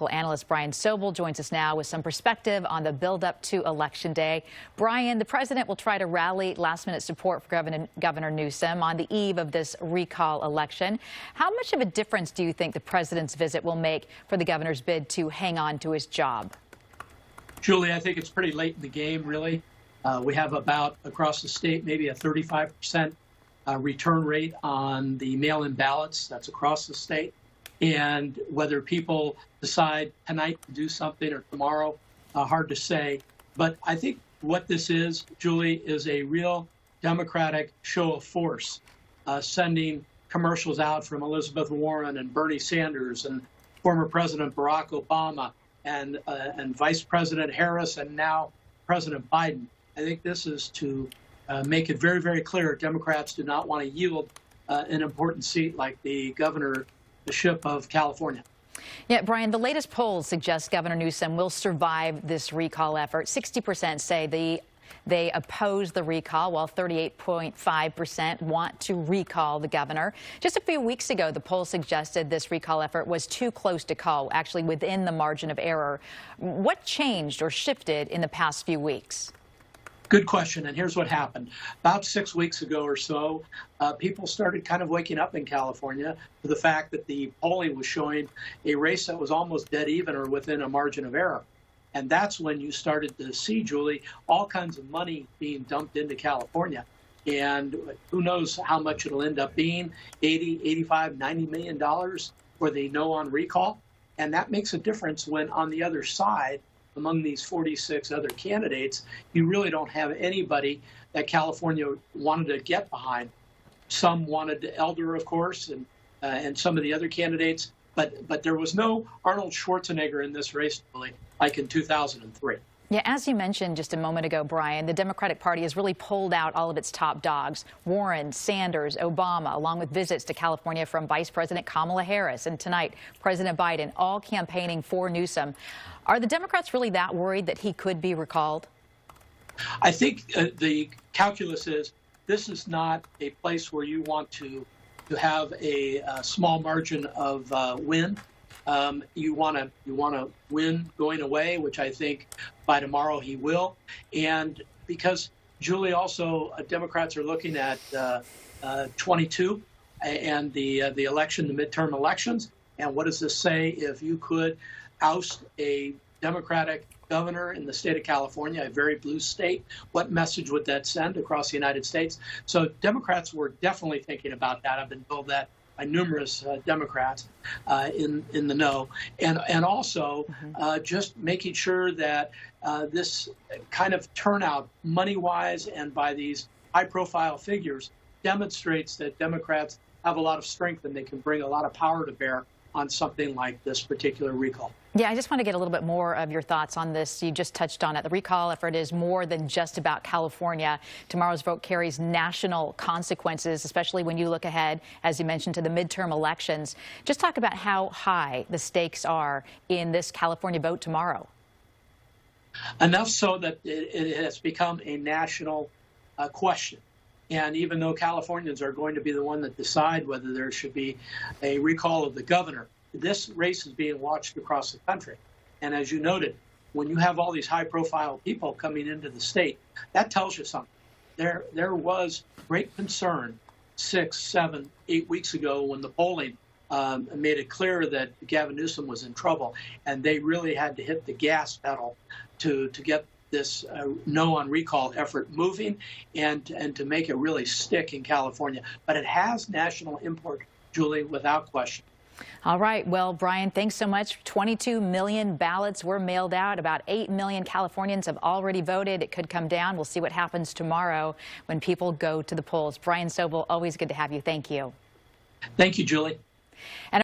Analyst Brian Sobel joins us now with some perspective on the buildup to Election Day. Brian, the president will try to rally last-minute support for Governor Newsom on the eve of this recall election. How much of a difference do you think the president's visit will make for the governor's bid to hang on to his job? Julie, I think it's pretty late in the game, really. We have about, across the state, maybe a 35% return rate on the mail-in ballots. That's across the state. And whether people decide tonight to do something or tomorrow, hard to say. But I think what this is, Julie, is a real Democratic show of force, sending commercials out from Elizabeth Warren and Bernie Sanders and former President Barack Obama and Vice President Harris and now President Biden. I think this is to make it very, very clear Democrats do not want to yield an important seat like the governorship of California. Yeah, Brian, the latest polls suggest Governor Newsom will survive this recall effort. 60% say they oppose the recall, while 38.5% want to recall the governor. Just a few weeks ago, the poll suggested this recall effort was too close to call, actually within the margin of error. What changed or shifted in the past few weeks? Good question, and here's what happened. About 6 weeks ago or so, people started kind of waking up in California to the fact that the polling was showing a race that was almost dead even or within a margin of error. And that's when you started to see, Julie, all kinds of money being dumped into California. And who knows how much it'll end up being, 80, 85, $90 million for the no on recall. And that makes a difference when on the other side, among these 46 other candidates, you really don't have anybody that California wanted to get behind. Some wanted Elder, of course, and some of the other candidates, but there was no Arnold Schwarzenegger in this race, really, like in 2003. Yeah, as you mentioned just a moment ago, Brian, the Democratic Party has really pulled out all of its top dogs, Warren, Sanders, Obama, along with visits to California from Vice President Kamala Harris and tonight President Biden, all campaigning for Newsom. Are the Democrats really that worried that he could be recalled? I think the calculus is this is not a place where you want to have a small margin of win. You want to win going away, which I think by tomorrow he will. And because, Julie, also Democrats are looking at 22 and the election, the midterm elections. And what does this say if you could oust a Democratic governor in the state of California, a very blue state? What message would that send across the United States? So Democrats were definitely thinking about that. I've been told that by numerous Democrats in the know, and also just making sure that this kind of turnout, money-wise and by these high-profile figures, demonstrates that Democrats have a lot of strength and they can bring a lot of power to bear on something like this particular recall. Yeah, I just want to get a little bit more of your thoughts on this. You just touched on it. The recall effort is more than just about California. Tomorrow's vote carries national consequences, especially when you look ahead, as you mentioned, to the midterm elections. Just talk about how high the stakes are in this California vote tomorrow. Enough so that it has become a national question. And even though Californians are going to be the one that decide whether there should be a recall of the governor, this race is being watched across the country. And as you noted, when you have all these high-profile people coming into the state, that tells you something. There was great concern 6, 7, 8 weeks ago when the polling made it clear that Gavin Newsom was in trouble, and they really had to hit the gas pedal to get this no on recall effort moving and to make it really stick in California. But it has national import, Julie, without question. All right. Well, Brian, thanks so much. 22 million ballots were mailed out. About 8 million Californians have already voted. It could come down. We'll see what happens tomorrow when people go to the polls. Brian Sobel, always good to have you. Thank you. Thank you, Julie.